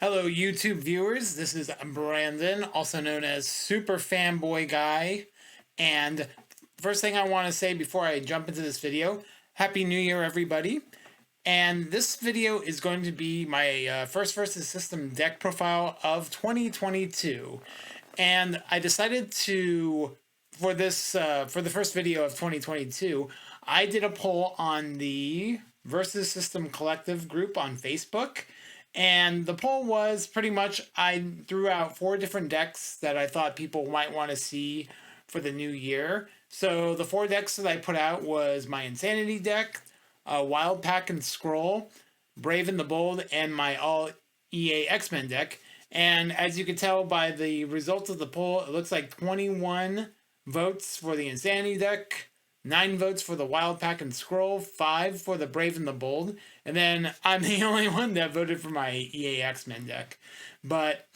Hello, YouTube viewers. This is Brandon, also known as Super Fanboy Guy. And first thing I want to say before I jump into this video, Happy New Year, everybody. And this video is going to be my first Versus System deck profile of 2022. And I decided to, for the first video of 2022, I did a poll on the Versus System Collective group on Facebook. And the poll was pretty much, I threw out 4 different decks that I thought people might want to see for the new year. So the 4 decks that I put out was my Insanity deck, Wild Pack and Scroll, Brave and the Bold, and my all EA X-Men deck. And as you can tell by the results of the poll, it looks like 21 votes for the Insanity deck, 9 votes for the Wild Pack and Scroll, 5 for the Brave and the Bold, and then I'm the only one that voted for my EA X-Men deck. But,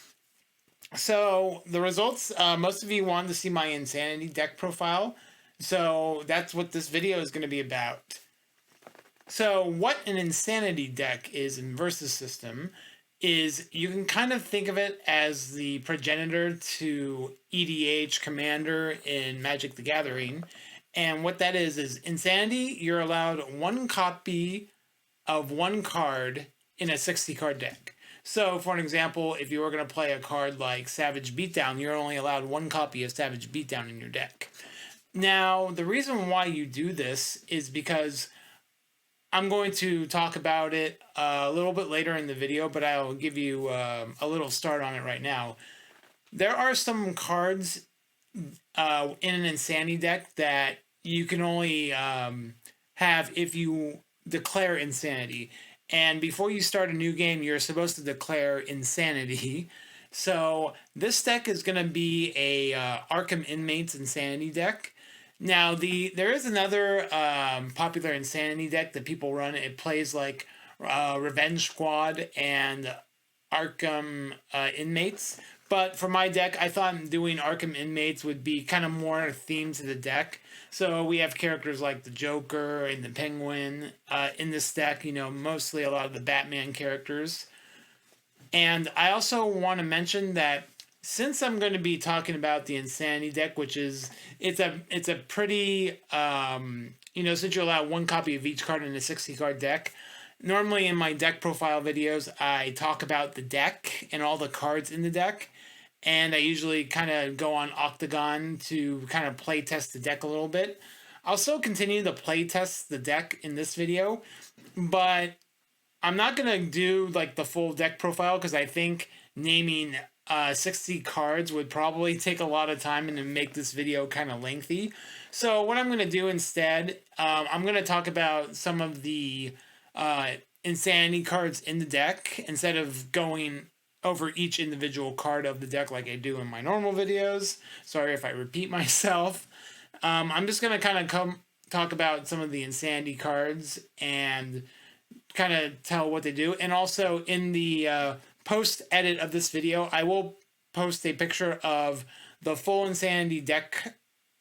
so, the results, most of you wanted to see my Insanity deck profile, so that's what this video is going to be about. So, what an Insanity deck is in Versus System is you can kind of think of it as the progenitor to EDH Commander in Magic the Gathering. And what that is Insanity, you're allowed 1 copy of 1 card in a 60-card deck. So, for an example, if you were going to play a card like Savage Beatdown, you're only allowed 1 copy of Savage Beatdown in your deck. Now, the reason why you do this is because I'm going to talk about it a little bit later in the video, but I'll give you a little start on it right now. There are some cards in an Insanity deck that you can only have if you declare Insanity. And before you start a new game, you're supposed to declare Insanity. So this deck is going to be a Arkham Inmates Insanity deck. Now, there is another popular Insanity deck that people run. It plays like Revenge Squad and Arkham Inmates. But for my deck, I thought doing Arkham Inmates would be kind of more themed to the deck. So we have characters like the Joker and the Penguin in this deck, you know, mostly a lot of the Batman characters. And I also want to mention that since I'm going to be talking about the Insanity deck, which is, it's a pretty, you know, since you allow 1 copy of each card in a 60-card deck, normally in my deck profile videos, I talk about the deck and all the cards in the deck. And I usually kind of go on Octagon to kind of play test the deck a little bit. I'll still continue to play test the deck in this video, but I'm not going to do like the full deck profile because I think naming 60 cards would probably take a lot of time and to make this video kind of lengthy. So what I'm going to do instead, I'm going to talk about some of the Insanity cards in the deck instead of going over each individual card of the deck like I do in my normal videos. Sorry if I repeat myself. I'm just going to kind of talk about some of the Insanity cards and kind of tell what they do. And also in the post-edit of this video, I will post a picture of the full Insanity deck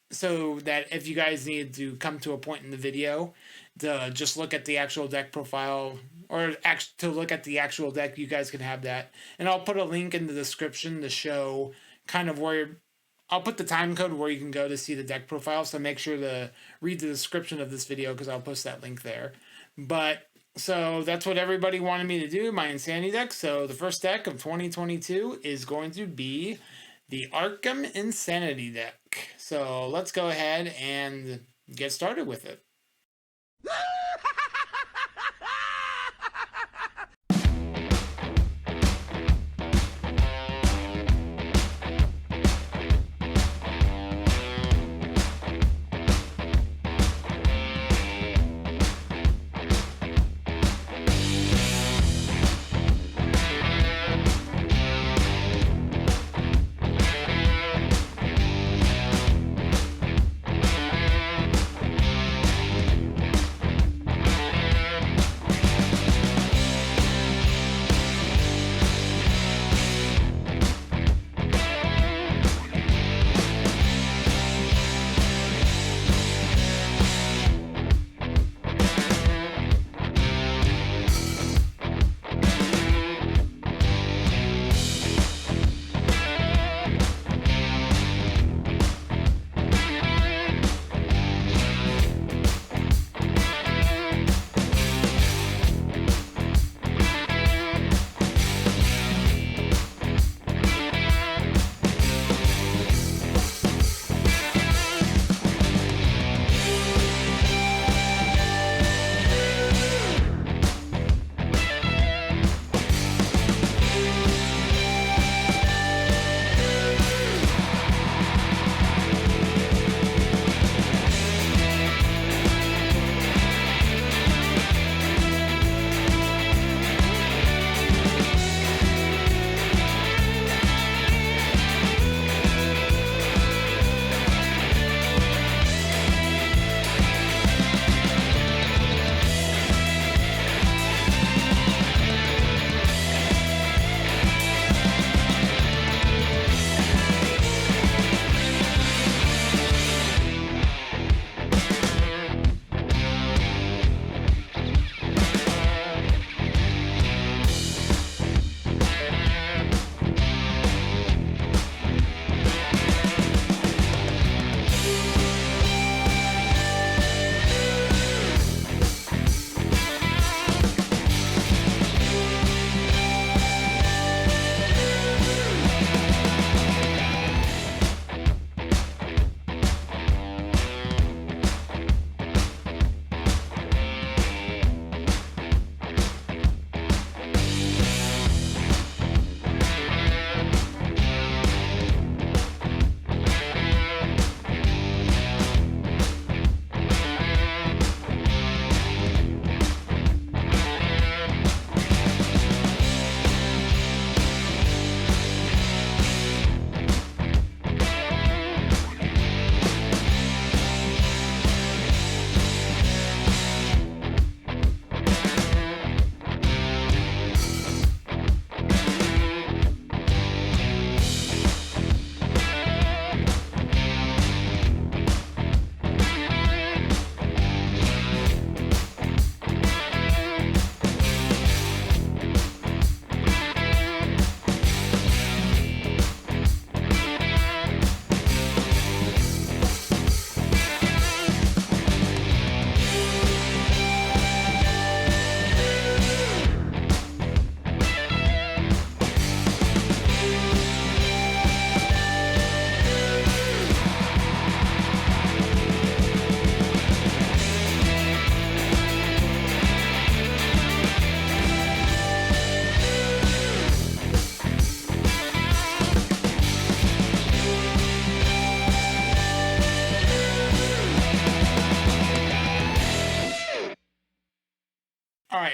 so that if you guys need to come to a point in the video to just look at the actual deck profile or to look at the actual deck, you guys can have that. And I'll put a link in the description to show kind of where, I'll put the time code where you can go to see the deck profile, so make sure to read the description of this video because I'll post that link there. But, so that's what everybody wanted me to do, my Insanity deck. So the first deck of 2022 is going to be the Arkham Insanity deck. So let's go ahead and get started with it.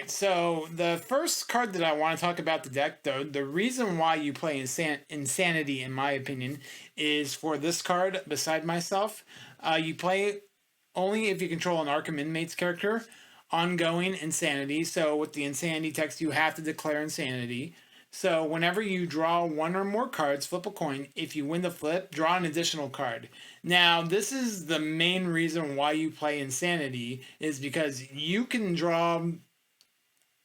Alright, so the first card that I want to talk about the deck, though, the reason why you play Insanity, in my opinion, is for this card, Beside Myself. You play only if you control an Arkham Inmates character, ongoing Insanity. So with the Insanity text, you have to declare Insanity. So whenever you draw one or more cards, flip a coin. If you win the flip, draw an additional card. Now, this is the main reason why you play Insanity, is because you can draw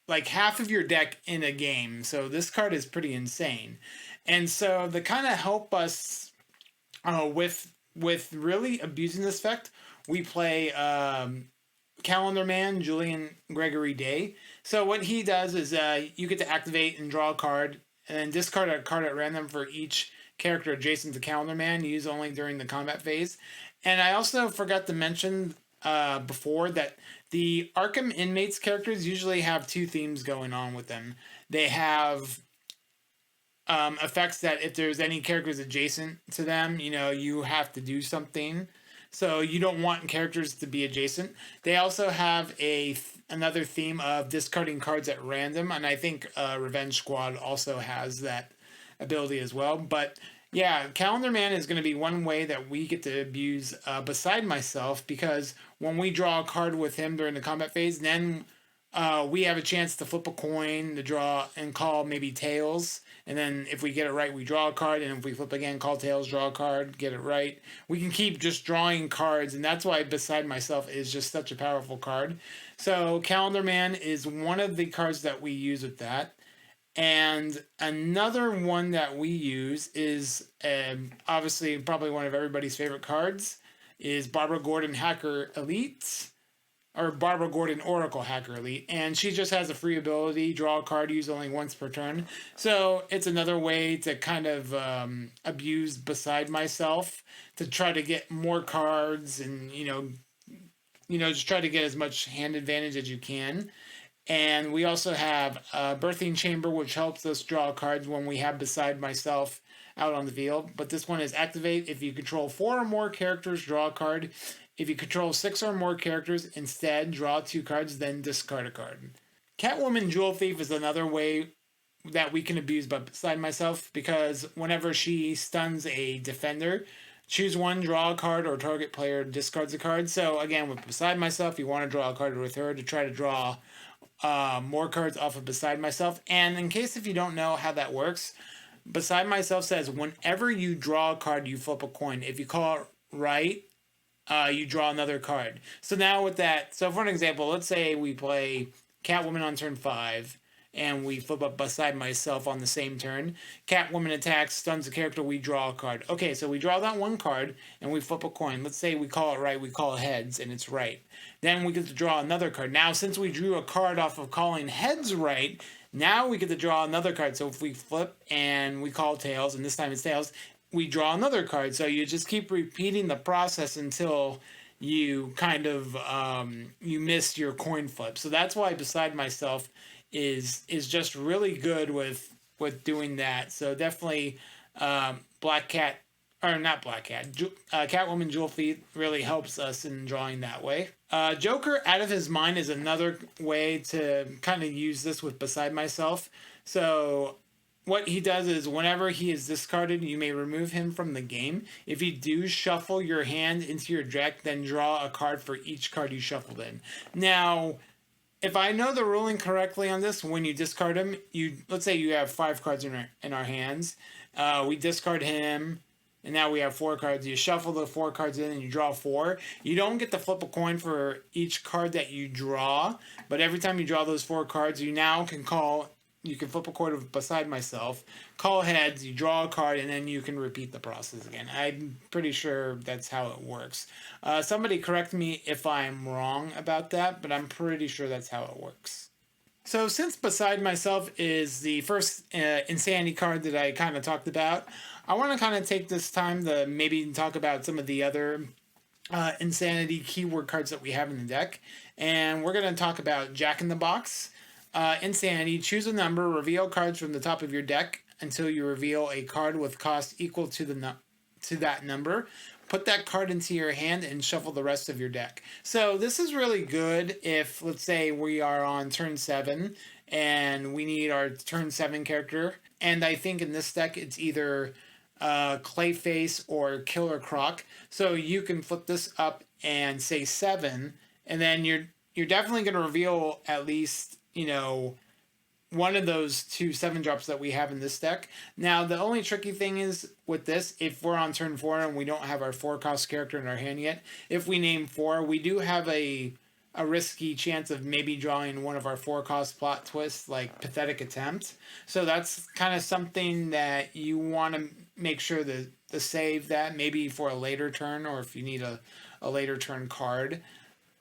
like half of your deck in a game. So this card is pretty insane. And so to kind of help us with really abusing this effect, we play Calendar Man, Julian Gregory Day. So what he does is you get to activate and draw a card, and then discard a card at random for each character adjacent to Calendar Man, used only during the combat phase. And I also forgot to mention before that the Arkham Inmates characters usually have two themes going on with them. They have effects that if there's any characters adjacent to them, you have to do something. So you don't want characters to be adjacent. They also have another theme of discarding cards at random, and I think Revenge Squad also has that ability as well. But yeah, Calendar Man is going to be one way that we get to abuse Beside Myself, because when we draw a card with him during the combat phase, then we have a chance to flip a coin to draw and call maybe tails. And then if we get it right, we draw a card. And if we flip again, call tails, draw a card, get it right. We can keep just drawing cards. And that's why Beside Myself is just such a powerful card. So Calendar Man is one of the cards that we use with that. And another one that we use is obviously probably one of everybody's favorite cards is Barbara Gordon Hacker Elite. Or Barbara Gordon Oracle Hacker Elite, and she just has a free ability, draw a card, use only once per turn. So it's another way to kind of abuse Beside Myself to try to get more cards and just try to get as much hand advantage as you can. And we also have Birthing Chamber, which helps us draw cards when we have Beside Myself out on the field. But this one is activate. If you control 4 or more characters, draw a card. If you control 6 or more characters, instead draw 2 cards, then discard a card. Catwoman Jewel Thief is another way that we can abuse Beside Myself, because whenever she stuns a defender, choose one, draw a card, or target player discards a card. So again, with Beside Myself, you want to draw a card with her to try to draw more cards off of Beside Myself. And in case if you don't know how that works, Beside Myself says whenever you draw a card, you flip a coin. If you call it right, you draw another card. So now with that, so for an example, let's say we play Catwoman on turn 5, and we flip up Beside Myself on the same turn. Catwoman attacks, stuns a character, we draw a card. Okay, so we draw that one card, and we flip a coin. Let's say we call it right, we call it heads, and it's right. Then we get to draw another card. Now, since we drew a card off of calling heads right, now we get to draw another card. So if we flip and we call tails, and this time it's tails, we draw another card. So you just keep repeating the process until you kind of you miss your coin flip. So that's why Beside Myself is just really good with doing that. So definitely Catwoman Jewel Thief really helps us in drawing that way. Joker Out of His Mind is another way to kind of use this with Beside Myself. So what he does is whenever he is discarded, you may remove him from the game. If you do shuffle your hand into your deck, then draw a card for each card you shuffled in. Now, if I know the ruling correctly on this, when you discard him, let's say you have 5 cards in our hands. We discard him, and now we have 4 cards. You shuffle the 4 cards in and you draw 4. You don't get to flip a coin for each card that you draw, but every time you draw those 4 cards, you now can you can flip a coin with Beside Myself, call heads, you draw a card, and then you can repeat the process again. I'm pretty sure that's how it works. Somebody correct me if I'm wrong about that, but I'm pretty sure that's how it works. So since Beside Myself is the first Insanity card that I kind of talked about, I want to kind of take this time to maybe talk about some of the other Insanity keyword cards that we have in the deck. And we're going to talk about Jack in the Box. Insanity, choose a number, reveal cards from the top of your deck until you reveal a card with cost equal to that number. put that card into your hand and shuffle the rest of your deck. So this is really good if, let's say, we are on turn 7 and we need our turn 7 character. And I think in this deck it's either Clayface or Killer Croc. So you can flip this up and say 7, and then you're definitely going to reveal at least, you know, one of those 2 7-drops that we have in this deck. Now, the only tricky thing is with this, if we're on turn 4 and we don't have our 4-cost character in our hand yet, if we name 4, we do have a risky chance of maybe drawing one of our 4-cost plot twists, like Pathetic Attempt. So that's kind of something that you want to make sure to save that, maybe for a later turn, or if you need a later turn card.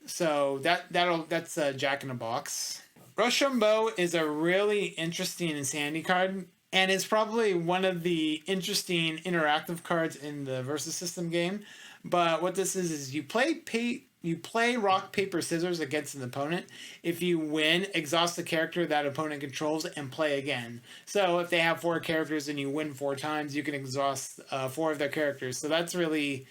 So that's a Jack in a Box. Rochambeau is a really interesting Insanity card, and it's probably one of the interesting interactive cards in the Versus System game. But what this is you play rock, paper, scissors against an opponent. If you win, exhaust the character that opponent controls and play again. So if they have 4 characters and you win 4 times, you can exhaust 4 of their characters. So that's really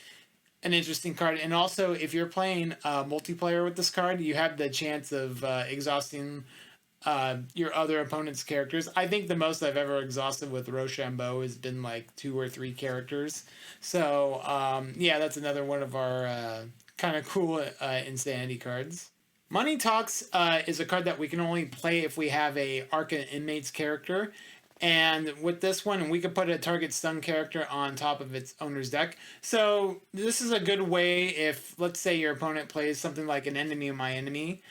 an interesting card. And also, if you're playing multiplayer with this card, you have the chance of exhausting your other opponent's characters. I think the most I've ever exhausted with Rochambeau has been like 2 or 3 characters. So yeah, that's another one of our kind of cool Insanity cards. Money Talks is a card that we can only play if we have a Arkham Inmates character. And with this one, we could put a target stun character on top of its owner's deck. So this is a good way if, let's say, your opponent plays something like an Enemy of My Enemy,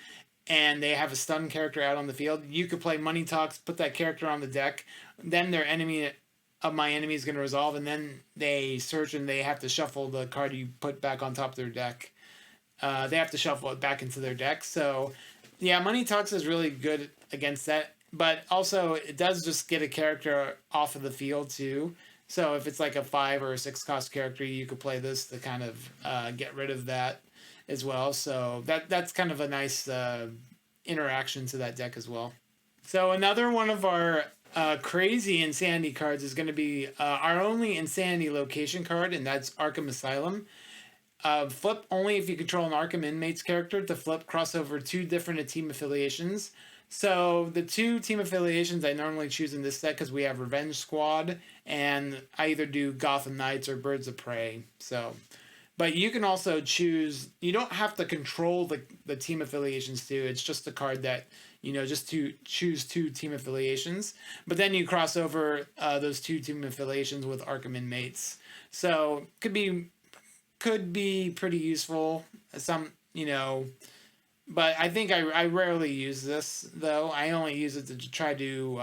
and they have a stun character out on the field. You could play Money Talks, put that character on the deck. Then their Enemy of My Enemy is going to resolve, and then they search and they have to shuffle the card you put back on top of their deck. They have to shuffle it back into their deck. So yeah, Money Talks is really good against that. But also, it does just get a character off of the field, too. So if it's like a 5 or a 6-cost character, you could play this to kind of get rid of that as well. So that's kind of a nice interaction to that deck as well. So another one of our crazy Insanity cards is going to be our only Insanity location card, and that's Arkham Asylum. Flip only if you control an Arkham Inmates character to flip crossover 2 different team affiliations. So the 2 team affiliations I normally choose in this set because we have Revenge Squad, and I either do Gotham Knights or Birds of Prey. So, but you can also choose. You don't have to control the team affiliations too. It's just a card that, you know, just to choose 2 team affiliations. But then you cross over those 2 team affiliations with Arkham Inmates. So could be pretty useful. Some, you know. But I think I rarely use this, though. I only use it to try to...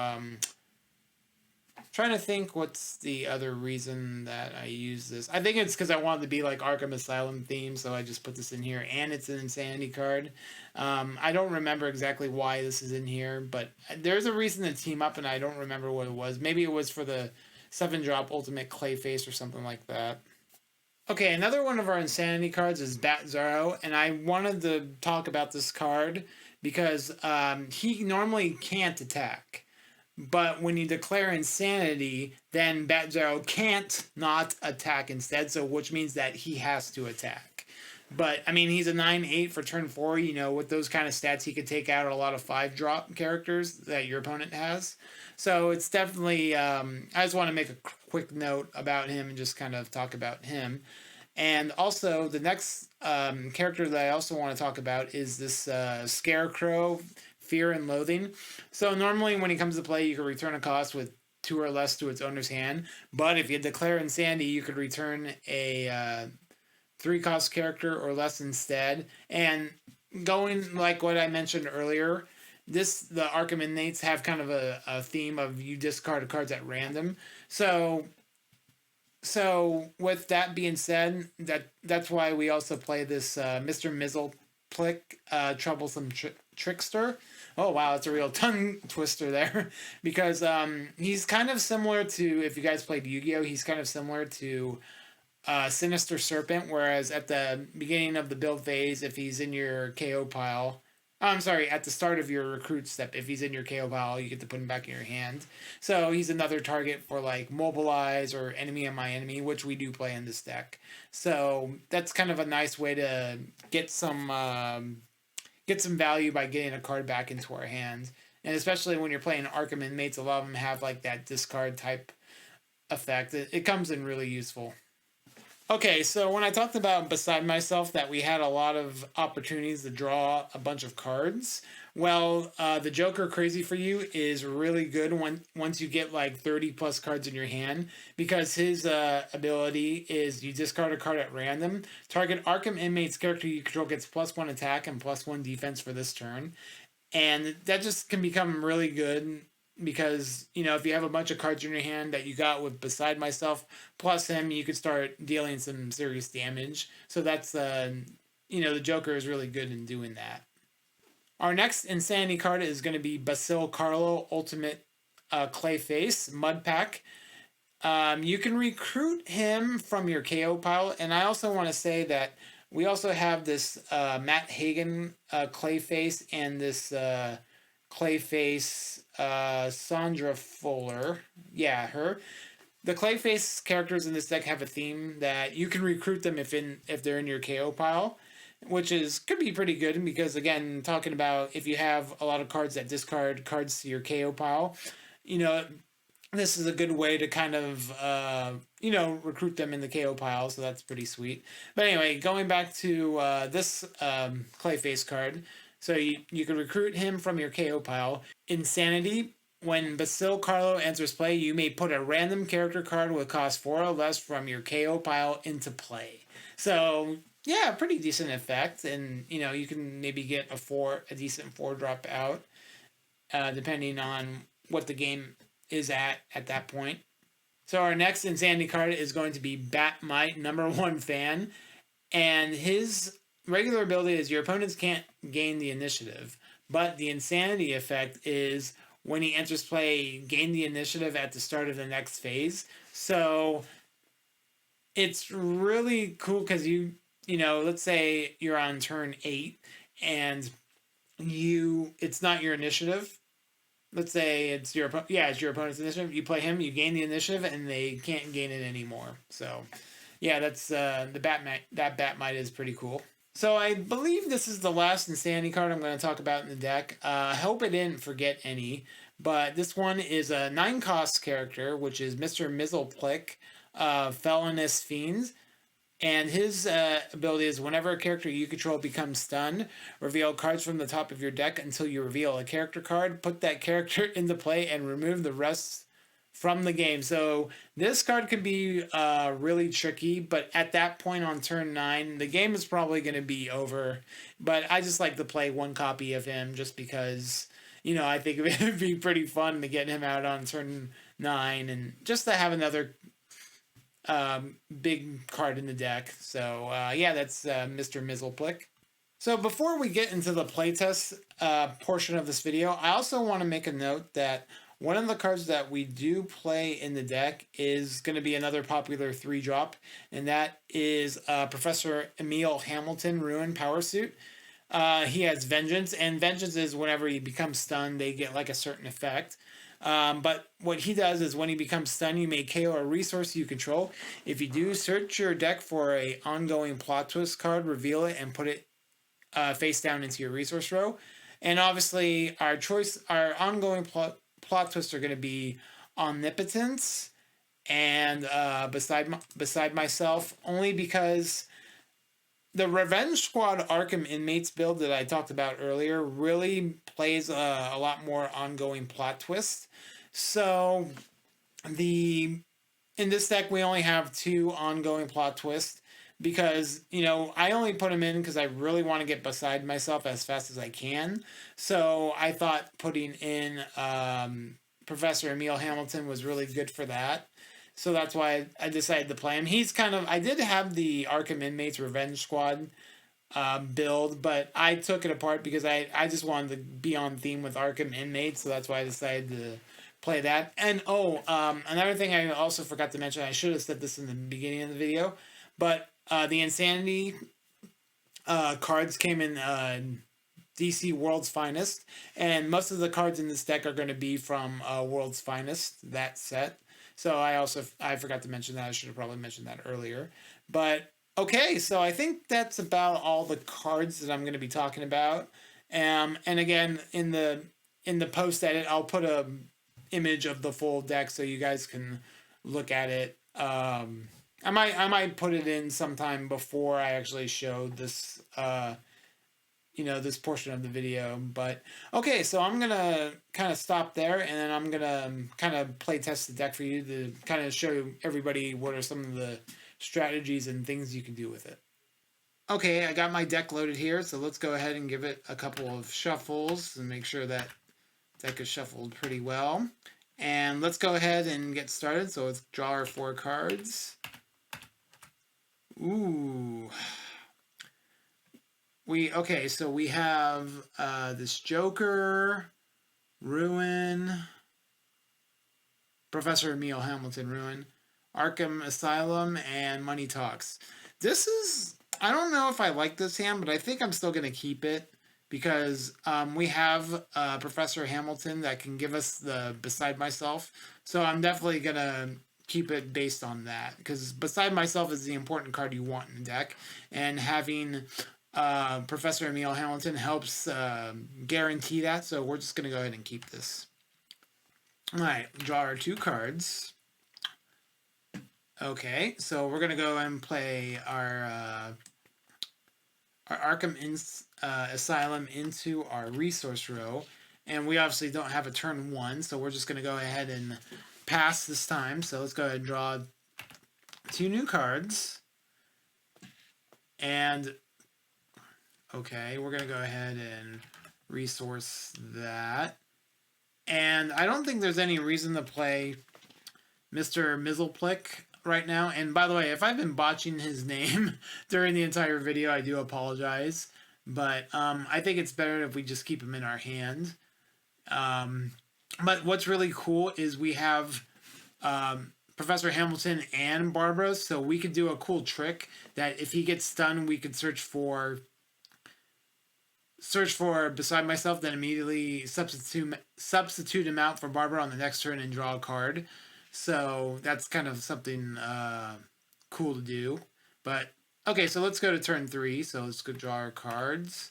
trying to think what's the other reason that I use this. I think it's because I wanted to be like Arkham Asylum theme, so I just put this in here. And it's an Insanity card. I don't remember exactly why this is in here, but there's a reason to team up, and I don't remember what it was. Maybe it was for the 7-drop Ultimate Clayface or something like that. Okay, another one of our Insanity cards is Bat Zero, and I wanted to talk about this card because he normally can't attack. But when you declare Insanity, then Bat Zero can't not attack instead, so which means that he has to attack. But, I mean, he's a 9/8 for turn 4, you know, with those kind of stats, he could take out a lot of 5-drop characters that your opponent has. So it's definitely, I just want to make a quick note about him and just kind of talk about him. And also, the next character that I also want to talk about is this Scarecrow, Fear and Loathing. So normally when he comes to play, you can return a cost with 2 or less to its owner's hand. But if you declare Insanity, you could return a 3-cost character or less instead. And going like what I mentioned earlier, the Arkham Inmates have kind of a theme of you discard cards at random. So with that being said, that's why we also play this Mr. Mxyzptlk, Troublesome Trickster. Oh wow, that's a real tongue twister there. Because he's kind of similar to, if you guys played Yu-Gi-Oh!, he's kind of similar to Sinister Serpent, whereas at the beginning of the build phase, if he's in your KO pile, I'm sorry, at the start of your recruit step, if he's in your KO pile, you get to put him back in your hand. So he's another target for like mobilize or enemy on my enemy, which we do play in this deck. So that's kind of a nice way to get some value by getting a card back into our hand. And especially when you're playing Arkham Inmates, a lot of them have like that discard type effect. It comes in really useful. Okay, so when I talked about Beside Myself that we had a lot of opportunities to draw a bunch of cards, well, the Joker Crazy for You is really good once you get like 30 plus cards in your hand, because his ability is you discard a card at random. Target Arkham Inmate's character you control gets +1 attack and +1 defense for this turn. And that just can become really good because, you know, if you have a bunch of cards in your hand that you got with Beside Myself plus him, you could start dealing some serious damage. So that's, you know, the Joker is really good in doing that. Our next Insanity card is going to be Basil Carlo Ultimate Clayface Mud Pack. You can recruit him from your KO pile, and I also want to say that we also have this Matt Hagen Clayface and this Clayface Sandra Fuller. Yeah, her. The Clayface characters in this deck have a theme that you can recruit them if they're in your KO pile, which could be pretty good because, again, talking about if you have a lot of cards that discard cards to your KO pile, you know, this is a good way to kind of, you know, recruit them in the KO pile, so that's pretty sweet. But anyway, going back to this Clayface card, so you can recruit him from your KO pile. Insanity, when Basil Carlo enters play, you may put a random character card with cost 4 or less from your KO pile into play. So, yeah, pretty decent effect, and, you know, you can maybe get a decent 4-drop out, depending on what the game is at that point. So our next Insanity card is going to be Batmite, #1 fan, and his regular ability is your opponents can't gain the initiative, but the Insanity effect is when he enters play, gain the initiative at the start of the next phase. So it's really cool because you know, let's say you're on turn 8 and it's not your initiative. Let's say it's your opponent's initiative. You play him, you gain the initiative, and they can't gain it anymore. So, yeah, that's the Batmite. That Batmite is pretty cool. So I believe this is the last Insanity card I'm going to talk about in the deck. I hope I didn't forget any, but this one is a 9-cost character, which is Mr. Mxyzptlk, Felonious Fiends. And his ability is whenever a character you control becomes stunned, reveal cards from the top of your deck until you reveal a character card, put that character into play, and remove the rest from the game. So this card can be really tricky, but at that point on turn 9, the game is probably going to be over. But I just like to play one copy of him just because, you know, I think it would be pretty fun to get him out on turn 9 and just to have another big card in the deck. So yeah, that's Mr. Mxyzptlk. So before we get into the playtest portion of this video, I also want to make a note that one of the cards that we do play in the deck is going to be another popular 3-drop, and that is Professor Emil Hamilton Ruin Power Suit. He has Vengeance, and Vengeance is whenever he becomes stunned, they get like a certain effect. But what he does is when he becomes stunned, you may KO a resource you control. If you do, search your deck for a ongoing plot twist card, reveal it, and put it face down into your resource row. And obviously, our ongoing plot twists are going to be Omnipotence and Beside Myself, only because the Revenge Squad Arkham Inmates build that I talked about earlier really plays a lot more ongoing plot twists. So in this deck we only have 2 ongoing plot twists because, you know, I only put them in because I really want to get Beside Myself as fast as I can. So I thought putting in Professor Emil Hamilton was really good for that. So that's why I decided to play him. He's I did have the Arkham Inmates Revenge Squad build, but I took it apart because I just wanted to be on theme with Arkham Inmates, so that's why I decided to play that. And another thing I also forgot to mention, I should have said this in the beginning of the video, but the Insanity cards came in DC World's Finest, and most of the cards in this deck are going to be from World's Finest, that set. So I forgot to mention that. I should have probably mentioned that earlier. But okay, so I think that's about all the cards that I'm going to be talking about. And again, in the post edit, I'll put a image of the full deck so you guys can look at it. I might put it in sometime before I actually show this this portion of the video. But okay, so I'm gonna kind of stop there, and then I'm gonna kind of play test the deck for you to kind of show everybody what are some of the strategies and things you can do with it. Okay, I got my deck loaded here, so let's go ahead and give it a couple of shuffles and make sure that deck is shuffled pretty well. And let's go ahead and get started. So let's draw our 4 cards. Ooh. So we have this Joker, Ruin, Professor Emil Hamilton, Ruin, Arkham Asylum, and Money Talks. This is, I don't know if I like this hand, but I think I'm still going to keep it because we have Professor Hamilton that can give us the Beside Myself. So I'm definitely going to keep it based on that because Beside Myself is the important card you want in the deck, and having Professor Emil Hamilton helps guarantee that, so we're just going to go ahead and keep this. Alright, draw our 2 cards. Okay, so we're going to go and play our Arkham Asylum into our resource row, and we obviously don't have a turn 1, so we're just going to go ahead and pass this time. So let's go ahead and draw 2 new cards, and okay, we're going to go ahead and resource that. And I don't think there's any reason to play Mr. Mxyzptlk right now. And by the way, if I've been botching his name during the entire video, I do apologize. But I think it's better if we just keep him in our hand. But what's really cool is we have Professor Hamilton and Barbara, so we could do a cool trick that if he gets stunned, we could search for Beside Myself, then immediately substitute him out for Barbara on the next turn and draw a card. So that's kind of something cool to do. But okay, so let's go to turn 3. So let's go draw our cards.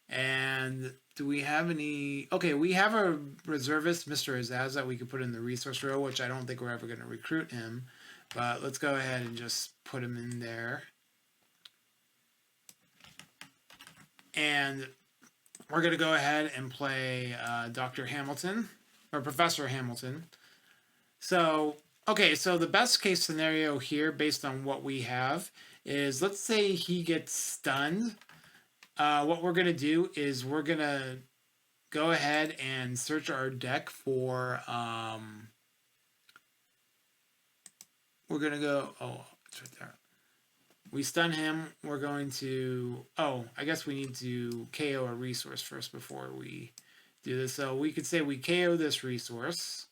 And do we have any? Okay, we have a reservist, Mr. Azaz, that we could put in the resource row, which I don't think we're ever going to recruit him. But let's go ahead and just put him in there. And we're going to go ahead and play Dr. Hamilton, or Professor Hamilton. So, okay, so the best case scenario here, based on what we have, is let's say he gets stunned. What we're going to do is we're going to go ahead and search our deck for, we're going to go, oh, it's right there. We stun him, we're going to, oh, I guess we need to KO a resource first before we do this. So we could say we KO this resource,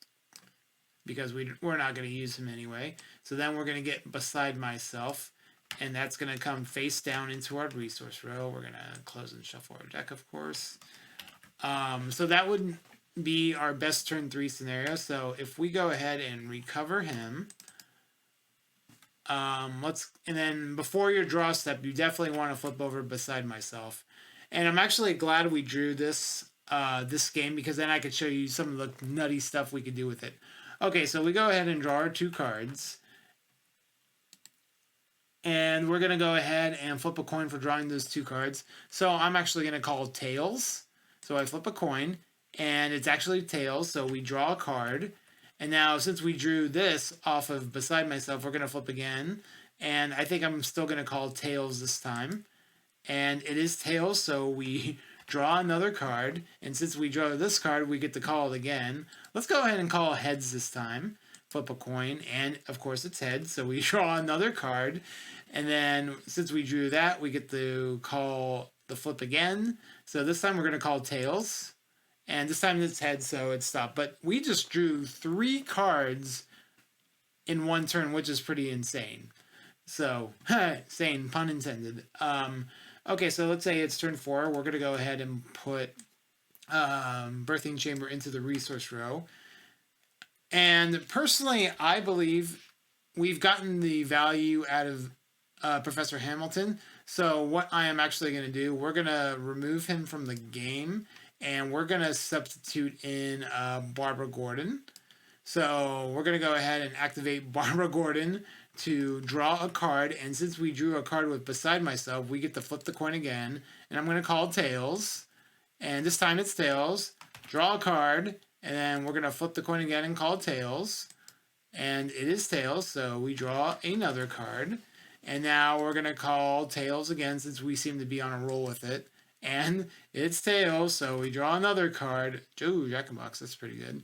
because we're not going to use him anyway. So then we're going to get Beside Myself, and that's going to come face down into our resource row. We're going to close and shuffle our deck, of course. So that would be our best turn 3 scenario. So if we go ahead and recover him, and then before your draw step, you definitely want to flip over Beside Myself. And I'm actually glad we drew this this game, because then I could show you some of the nutty stuff we could do with it. Okay, so we go ahead and draw our 2 cards. And we're going to go ahead and flip a coin for drawing those 2 cards. So I'm actually going to call tails. So I flip a coin, and it's actually tails, so we draw a card. And now, since we drew this off of Beside Myself, we're going to flip again. And I think I'm still going to call tails this time. And it is tails, so we draw another card. And since we draw this card, we get to call it again. Let's go ahead and call heads this time. Flip a coin, and of course it's heads, so we draw another card. And then, since we drew that, we get to call the flip again. So this time we're going to call tails. And this time it's heads, so it stopped. But we just drew 3 cards in one turn, which is pretty insane. So, insane, pun intended. Okay, so let's say it's turn 4. We're going to go ahead and put Birthing Chamber into the resource row. And personally, I believe we've gotten the value out of Professor Hamilton. So what I am actually going to do, we're going to remove him from the game, and we're going to substitute in Barbara Gordon. So we're going to go ahead and activate Barbara Gordon to draw a card. And since we drew a card with Beside Myself, we get to flip the coin again. And I'm going to call Tails. And this time it's Tails. Draw a card. And then we're going to flip the coin again and call Tails. And it is Tails, so we draw another card. And now we're going to call Tails again since we seem to be on a roll with it. And it's Tails, so we draw another card. Ooh, Jack-in-Box, that's pretty good.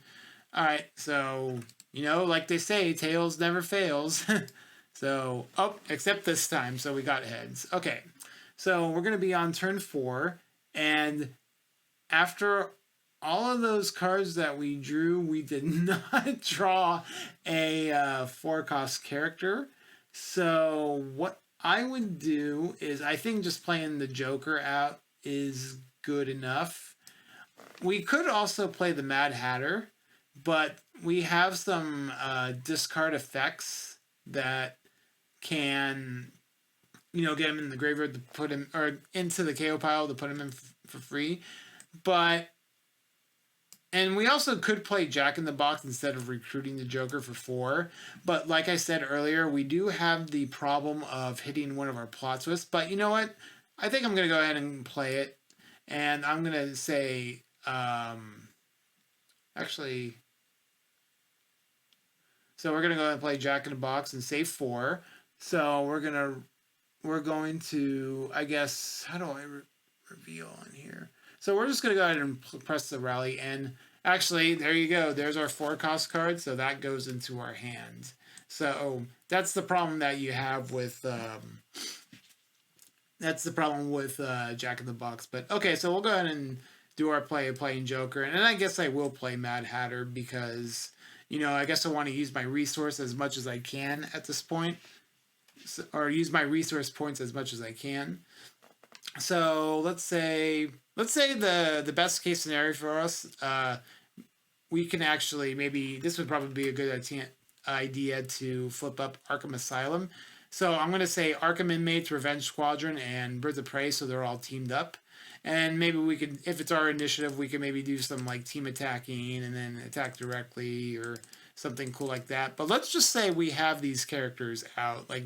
Alright, so, you know, like they say, Tails never fails. So, oh, except this time, so we got heads. Okay, so we're going to be on turn 4. And after all of those cards that we drew, we did not draw a 4-cost character. So what I would do is, I think just playing the Joker out is good enough. We could also play the Mad Hatter, but we have some discard effects that can, you know, get him in the graveyard to put him, or into the KO pile to put him in for free. And we also could play Jack in the Box instead of recruiting the Joker for 4. But like I said earlier, we do have the problem of hitting one of our plot twists. But you know what? I think I'm going to go ahead and play it. And I'm going to say, actually, so we're going to go ahead and play Jack in the Box and save 4. So we're going to, I guess, how do I reveal on here? So we're just going to go ahead and press the rally, and actually, there you go. There's our 4-cost card, so that goes into our hand. So that's the problem that you have with Jack in the Box. But okay, so we'll go ahead and do our playing Joker, and then I guess I will play Mad Hatter because, you know, I guess I want to use my resource as much as I can at this point, or use my resource points as much as I can. So let's say the best case scenario for us, we can actually, maybe this would probably be a good idea to flip up Arkham Asylum. So I'm going to say Arkham Inmates, Revenge Squadron, and Birds of Prey, so they're all teamed up. And maybe we could, if it's our initiative, we can maybe do some like team attacking and then attack directly or something cool like that. But let's just say we have these characters out, like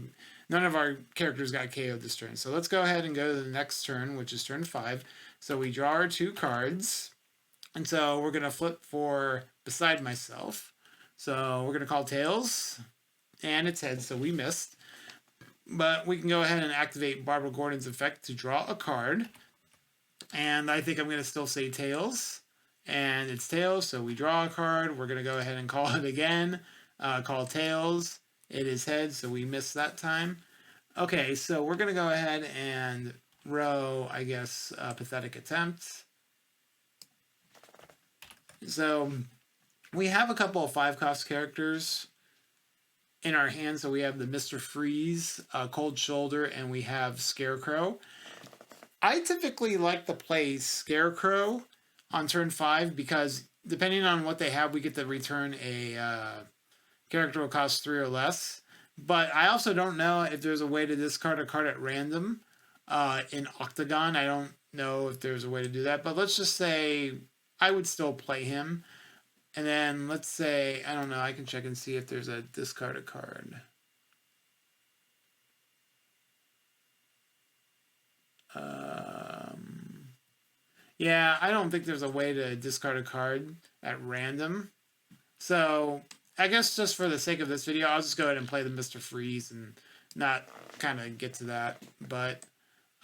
none of our characters got KO'd this turn. So let's go ahead and go to the next turn, which is turn 5. So we draw our 2 cards. And so we're going to flip for Beside Myself. So we're going to call Tails. And it's Heads, so we missed. But we can go ahead and activate Barbara Gordon's effect to draw a card. And I think I'm going to still say Tails. And it's Tails, so we draw a card. We're going to go ahead and call it again. Call Tails. It is Heads, so we missed that time. Okay, so we're going to go ahead and row, I guess, Pathetic Attempt. So we have a couple of 5-cost characters in our hand. So we have the Mr. Freeze, Cold Shoulder, and we have Scarecrow. I typically like to play Scarecrow on turn 5 because depending on what they have, we get to return a character will cost 3 or less. But I also don't know if there's a way to discard a card at random in Octagon. I don't know if there's a way to do that. But let's just say I would still play him. And then let's say, I don't know, I can check and see if there's a discard a card. Yeah, I don't think there's a way to discard a card at random. So I guess just for the sake of this video, I'll just go ahead and play the Mr. Freeze and not kind of get to that. But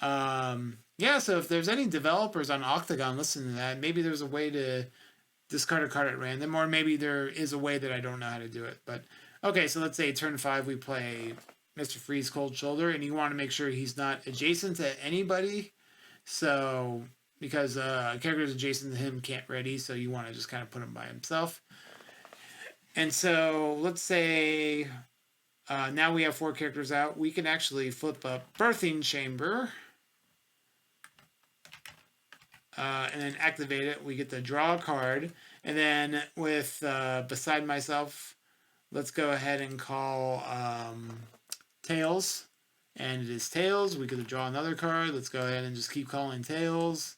yeah, so if there's any developers on Octagon listening to that, maybe there's a way to discard a card at random, or maybe there is a way that I don't know how to do it. But okay, so let's say turn 5 we play Mr. Freeze Cold Shoulder, and you want to make sure he's not adjacent to anybody. So because characters adjacent to him can't ready, so you want to just kind of put him by himself. And so let's say now we have 4 characters out. We can actually flip up Birthing Chamber. and then activate it, we get to draw a card. And then with Beside Myself, let's go ahead and call Tails. And it is Tails. We could draw another card. Let's go ahead and just keep calling Tails.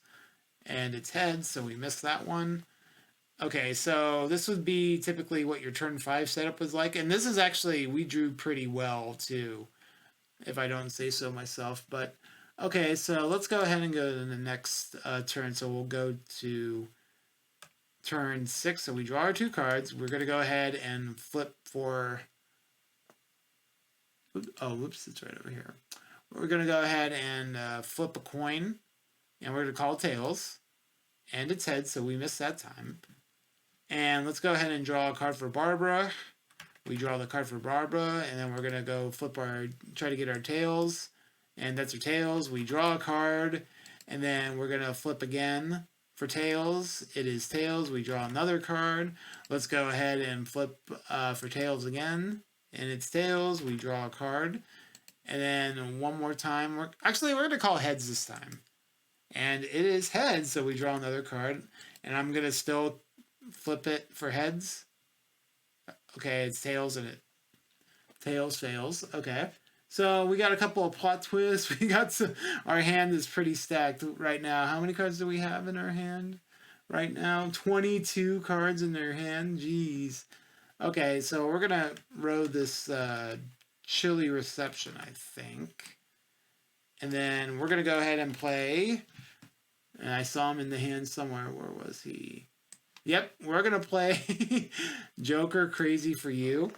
And it's Heads, so we missed that one. Okay, so this would be typically what your turn 5 setup was like. And this is actually, we drew pretty well too, if I don't say so myself. But okay, so let's go ahead and go to the next turn. So we'll go to turn 6. So we draw our 2 cards. We're going to go ahead and flip for... Oh, whoops, it's right over here. We're going to go ahead and flip a coin. And we're going to call Tails. And it's Heads, so we missed that time. And let's go ahead and draw a card for Barbara. We draw the card for Barbara, and then we're going to go try to get our Tails. And that's our Tails. We draw a card, and then we're going to flip again for Tails. It is Tails. We draw another card. Let's go ahead and flip for Tails again. And it's Tails. We draw a card. And then one more time. We're going to call Heads this time. And it is Heads, so we draw another card. And I'm going to still flip it for Heads. Okay, it's Tails, and Tails fails. Okay. So we got a couple of plot twists. We got our hand is pretty stacked right now. How many cards do we have in our hand right now? 22 cards in their hand. Jeez. Okay, so we're going to row this chilly reception, I think. And then we're going to go ahead and play. And I saw him in the hand somewhere. Where was he? Yep, we're going to play Joker Crazy for You.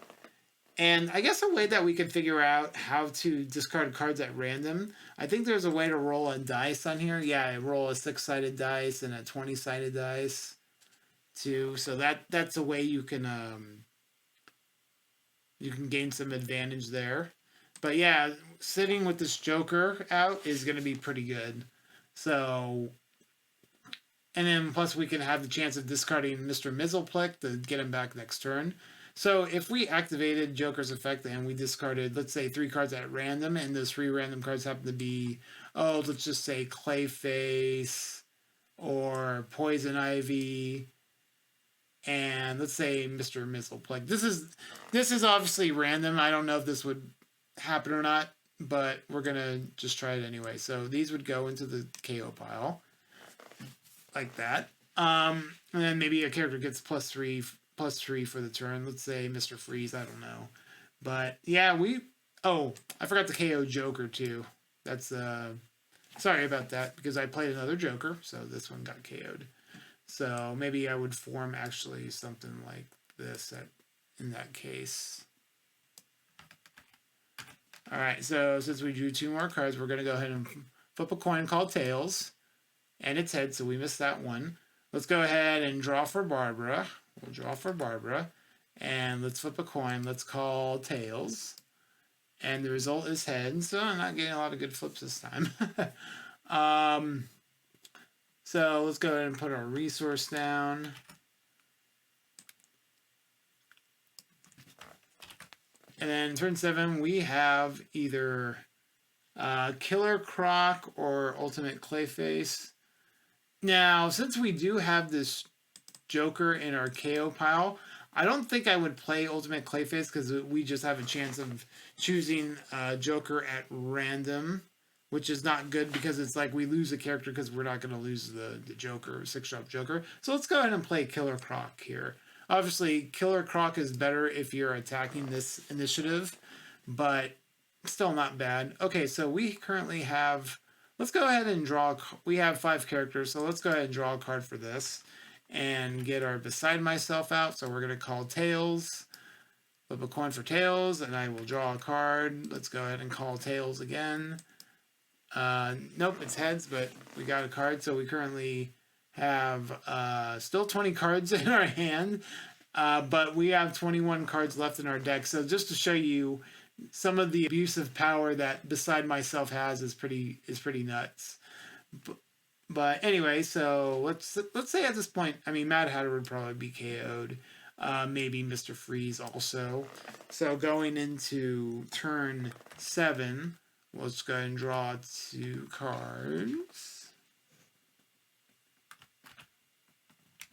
And I guess a way that we can figure out how to discard cards at random, I think there's a way to roll a dice on here. Yeah, I roll a 6-sided dice and a 20-sided dice too. So that's a way you can gain some advantage there. But yeah, sitting with this Joker out is going to be pretty good. So, and then plus we can have the chance of discarding Mr. Mxyzptlk to get him back next turn. So if we activated Joker's effect and we discarded, let's say, 3 cards at random, and those 3 random cards happen to be, oh, let's just say Clayface or Poison Ivy, and let's say Mr. Mxyzptlk. This is obviously random. I don't know if this would happen or not, but we're gonna just try it anyway. So these would go into the KO pile like that. And then maybe a character gets +3 for the turn. Let's say Mr. Freeze. I don't know, but yeah, I forgot to KO Joker too. That's sorry about that because I played another Joker, so this one got KO'd. So maybe I would form actually something like this in that case. All right, so since we drew 2 more cards, we're going to go ahead and flip a coin called Tails. And it's Heads, so we missed that one. Let's go ahead and draw for Barbara. We'll draw for Barbara. And let's flip a coin. Let's call Tails. And the result is Heads, so I'm not getting a lot of good flips this time. So let's go ahead and put our resource down. And then turn 7, we have either Killer Croc or Ultimate Clayface. Now, since we do have this Joker in our KO pile, I don't think I would play Ultimate Clayface because we just have a chance of choosing Joker at random, which is not good because it's like we lose a character because we're not going to lose the Joker, 6-drop Joker. So let's go ahead and play Killer Croc here. Obviously, Killer Croc is better if you're attacking this initiative, but still not bad. Okay, so we currently have... Let's go ahead and draw... We have 5 characters, so let's go ahead and draw a card for this and get our Beside Myself out. So we're going to call Tails. Flip a coin for Tails, and I will draw a card. Let's go ahead and call Tails again. Nope, it's Heads, but we got a card, so we currently have still 20 cards in our hand, but we have 21 cards left in our deck. So just to show you some of the abusive power that Beside Myself has is pretty nuts. But anyway, so let's say at this point, I mean, Mad Hatter would probably be KO'd. Maybe Mr. Freeze also. So going into turn 7, let's go ahead and draw 2 cards.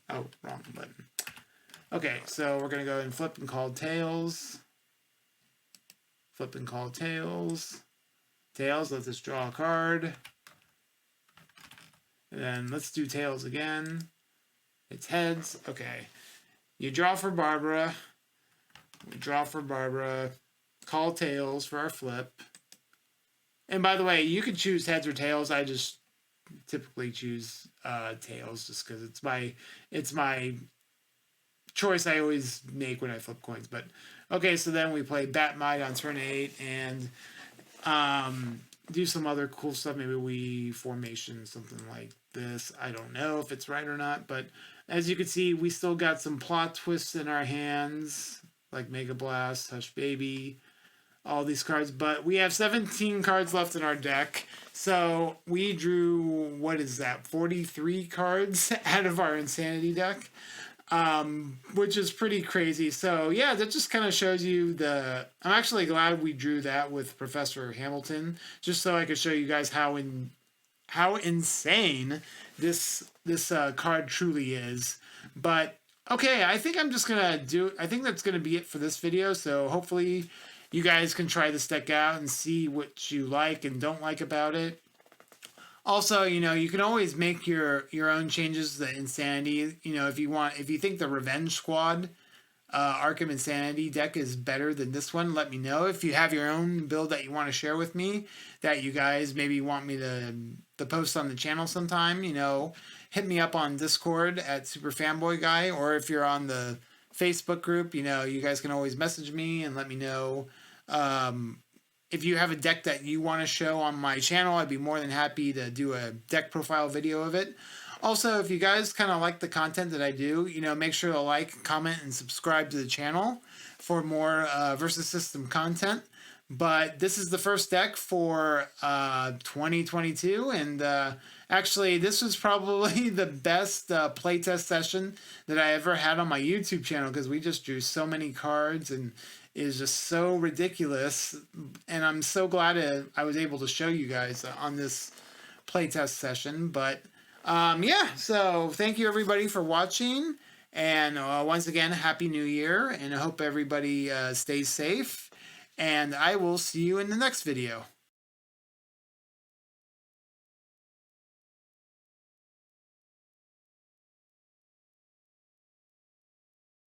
Oh, wrong button. Okay, so we're going to go and flip and call tails. Flip and call tails. Tails, let's just draw a card. And then let's do tails again. It's heads. Okay. You draw for Barbara. We draw for Barbara. Call tails for our flip. And by the way, you can choose heads or tails. I just typically choose tails just because it's my choice I always make when I flip coins. But okay, so then we play Batmite on turn 8 and do some other cool stuff. Maybe we formation something like this. I don't know if it's right or not, but as you can see, we still got some plot twists in our hands, like Mega Blast, Hush Baby, all these cards. But we have 17 cards left in our deck, so we drew, what is that, 43 cards out of our Insanity deck, which is pretty crazy. So yeah, that just kind of shows you I'm actually glad we drew that with Professor Hamilton, just so I could show you guys how insane this card truly is. But okay, I think I'm just gonna I think that's gonna be it for this video. So hopefully you guys can try this deck out and see what you like and don't like about it. Also, you know, you can always make your own changes to the Insanity. You know, if you think the Revenge Squad Arkham Insanity deck is better than this one, let me know. If you have your own build that you want to share with me, that you guys maybe want me to post on the channel sometime, you know, hit me up on Discord at Super Fanboy Guy, or if you're on the Facebook group, you know, you guys can always message me and let me know. If you have a deck that you want to show on my channel, I'd be more than happy to do a deck profile video of it. Also, if you guys kind of like the content that I do, you know, make sure to like, comment, and subscribe to the channel for more Versus System content. But this is the first deck for 2022, and actually, this was probably the best playtest session that I ever had on my YouTube channel, because we just drew so many cards and it is just so ridiculous. And I'm so glad I was able to show you guys on this playtest session. But yeah, so thank you everybody for watching, and once again, Happy New Year, and I hope everybody stays safe, and I will see you in the next video.